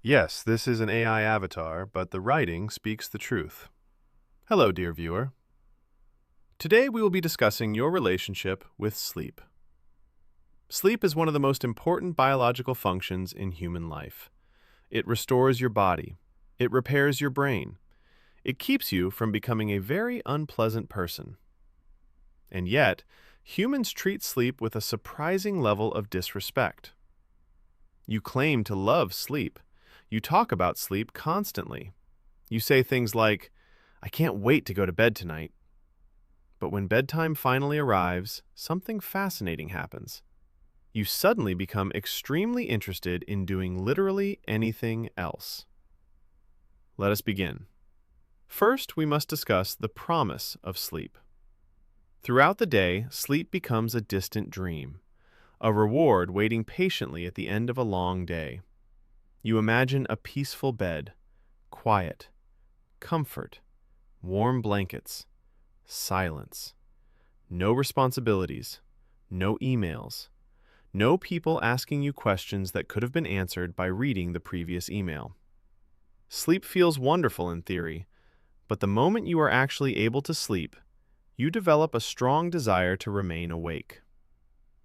Yes, this is an AI avatar, but the writing speaks the truth. Hello, dear viewer. Today we will be discussing your relationship with sleep. Sleep is one of the most important biological functions in human life. It restores your body. It repairs your brain. It keeps you from becoming a very unpleasant person. And yet, humans treat sleep with a surprising level of disrespect. You claim to love sleep. You talk about sleep constantly. You say things like, I can't wait to go to bed tonight. But when bedtime finally arrives, something fascinating happens. You suddenly become extremely interested in doing literally anything else. Let us begin. First, we must discuss the promise of sleep. Throughout the day, sleep becomes a distant dream, a reward waiting patiently at the end of a long day. You imagine a peaceful bed, quiet, comfort, warm blankets, silence, no responsibilities, no emails, no people asking you questions that could have been answered by reading the previous email. Sleep feels wonderful in theory, but the moment you are actually able to sleep, you develop a strong desire to remain awake.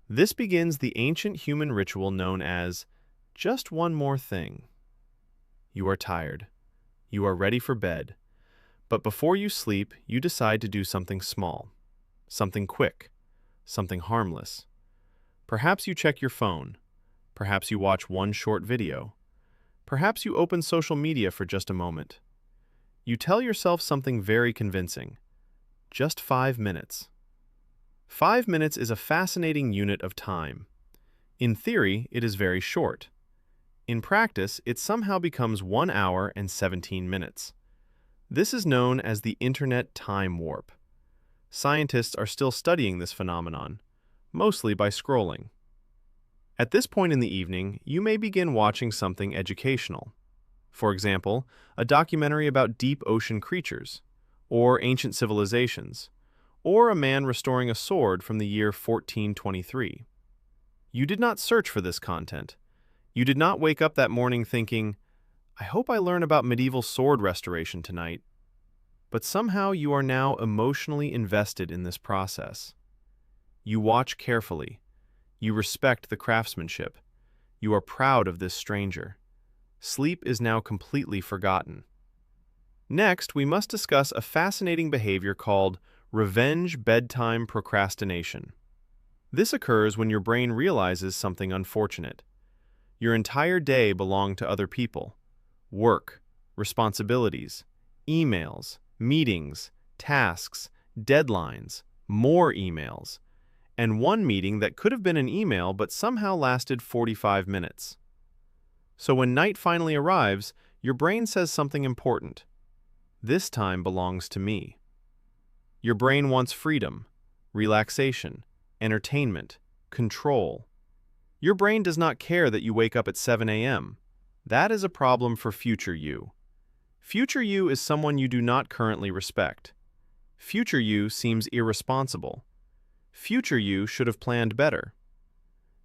This begins the ancient human ritual known as just one more thing. You are tired. You are ready for bed. But before you sleep, you decide to do something small, something quick, something harmless. Perhaps you check your phone. Perhaps you watch one short video. Perhaps you open social media for just a moment. You tell yourself something very convincing. Just 5 minutes. 5 minutes is a fascinating unit of time. In theory, it is very short. In practice, it somehow becomes 1 hour and 17 minutes. This is known as the Internet time warp. Scientists are still studying this phenomenon, mostly by scrolling. At this point in the evening, you may begin watching something educational. For example, a documentary about deep ocean creatures, or ancient civilizations, or a man restoring a sword from the year 1423. You did not search for this content. You did not wake up that morning thinking, I hope I learn about medieval sword restoration tonight. But somehow you are now emotionally invested in this process. You watch carefully. You respect the craftsmanship. You are proud of this stranger. Sleep is now completely forgotten. Next, we must discuss a fascinating behavior called revenge bedtime procrastination. This occurs when your brain realizes something unfortunate. Your entire day belonged to other people. Work, responsibilities, emails, meetings, tasks, deadlines, more emails, and one meeting that could have been an email but somehow lasted 45 minutes. So when night finally arrives, your brain says something important. This time belongs to me. Your brain wants freedom, relaxation, entertainment, control. Your brain does not care that you wake up at 7 a.m. That is a problem for future you. Future you is someone you do not currently respect. Future you seems irresponsible. Future you should have planned better.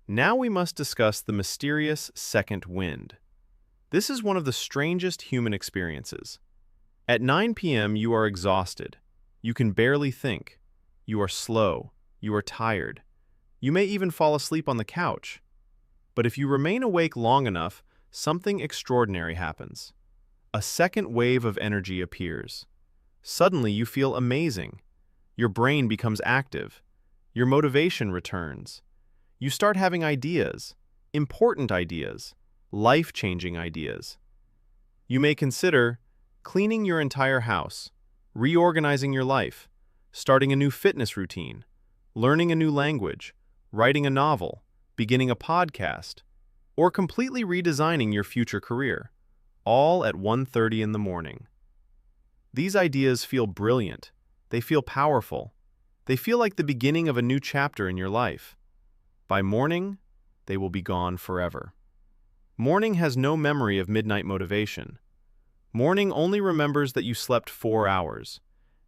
Now we must discuss the mysterious second wind. This is one of the strangest human experiences. At 9 p.m. you are exhausted. You can barely think. You are slow. You are tired. You may even fall asleep on the couch. But if you remain awake long enough, something extraordinary happens. A second wave of energy appears. Suddenly you feel amazing. Your brain becomes active. Your motivation returns. You start having ideas, important ideas, life-changing ideas. You may consider cleaning your entire house, reorganizing your life, starting a new fitness routine, learning a new language, writing a novel, beginning a podcast, or completely redesigning your future career, all at 1:30 in the morning. These ideas feel brilliant. They feel powerful. They feel like the beginning of a new chapter in your life. By morning, they will be gone forever. Morning has no memory of midnight motivation. Morning only remembers that you slept 4 hours,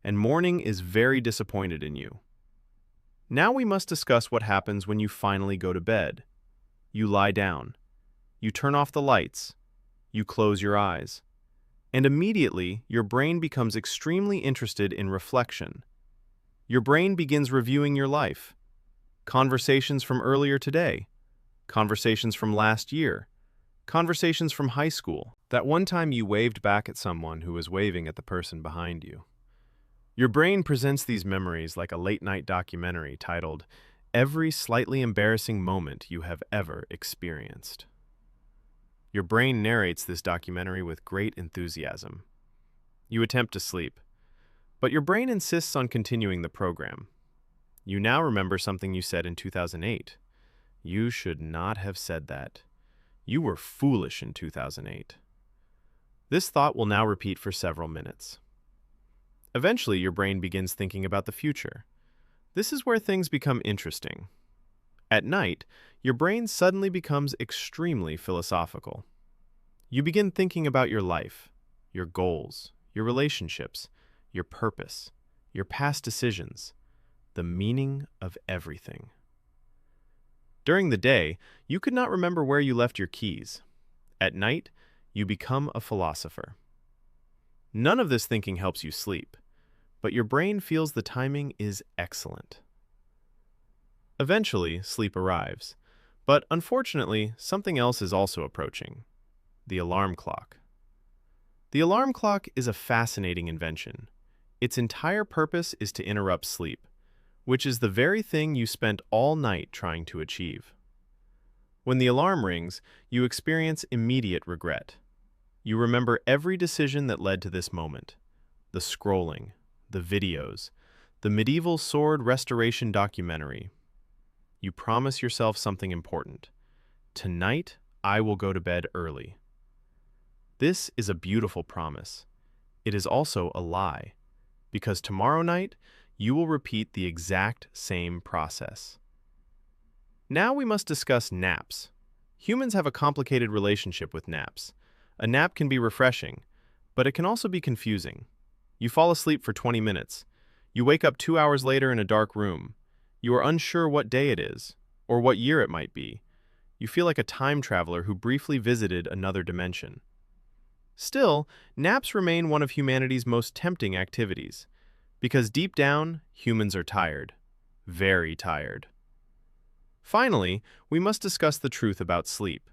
and morning is very disappointed in you. Now we must discuss what happens when you finally go to bed. You lie down. You turn off the lights. you close your eyes. And immediately, your brain becomes extremely interested in reflection. Your brain begins reviewing your life. Conversations from earlier today, conversations from last year, conversations from high school, that one time you waved back at someone who was waving at the person behind you. Your brain presents these memories like a late-night documentary titled, "Every Slightly Embarrassing Moment You Have Ever Experienced." Your brain narrates this documentary with great enthusiasm. You attempt to sleep, but your brain insists on continuing the program. You now remember something you said in 2008. You should not have said that. You were foolish in 2008. This thought will now repeat for several minutes. Eventually, your brain begins thinking about the future. This is where things become interesting. At night, your brain suddenly becomes extremely philosophical. You begin thinking about your life, your goals, your relationships, your purpose, your past decisions, the meaning of everything. During the day, you could not remember where you left your keys. At night, you become a philosopher. None of this thinking helps you sleep, but your brain feels the timing is excellent. Eventually, sleep arrives, but unfortunately, something else is also approaching: the alarm clock. The alarm clock is a fascinating invention. Its entire purpose is to interrupt sleep, which is the very thing you spent all night trying to achieve. When the alarm rings, you experience immediate regret. You remember every decision that led to this moment: the scrolling, the videos, the medieval sword restoration documentary. You promise yourself something important. Tonight, I will go to bed early. This is a beautiful promise. It is also a lie, because tomorrow night, you will repeat the exact same process. Now we must discuss naps. Humans have a complicated relationship with naps. A nap can be refreshing, but it can also be confusing. You fall asleep for 20 minutes. You wake up 2 hours later in a dark room. You are unsure what day it is, or what year it might be. You feel like a time traveler who briefly visited another dimension. Still, naps remain one of humanity's most tempting activities, because deep down, humans are tired. Very tired. Finally, we must discuss the truth about sleep.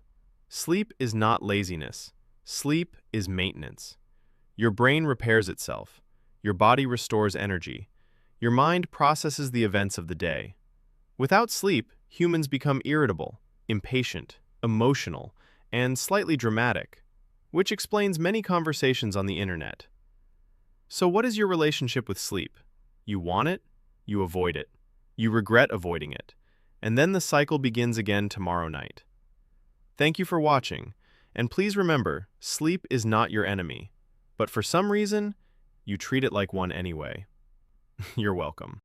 Sleep is not laziness. Sleep is maintenance. Your brain repairs itself. Your body restores energy. Your mind processes the events of the day. Without sleep, humans become irritable, impatient, emotional, and slightly dramatic, which explains many conversations on the internet. So what is your relationship with sleep? You want it, you avoid it. You regret avoiding it. And then the cycle begins again tomorrow night. Thank you for watching, and please remember, sleep is not your enemy, but for some reason, you treat it like one anyway. You're welcome.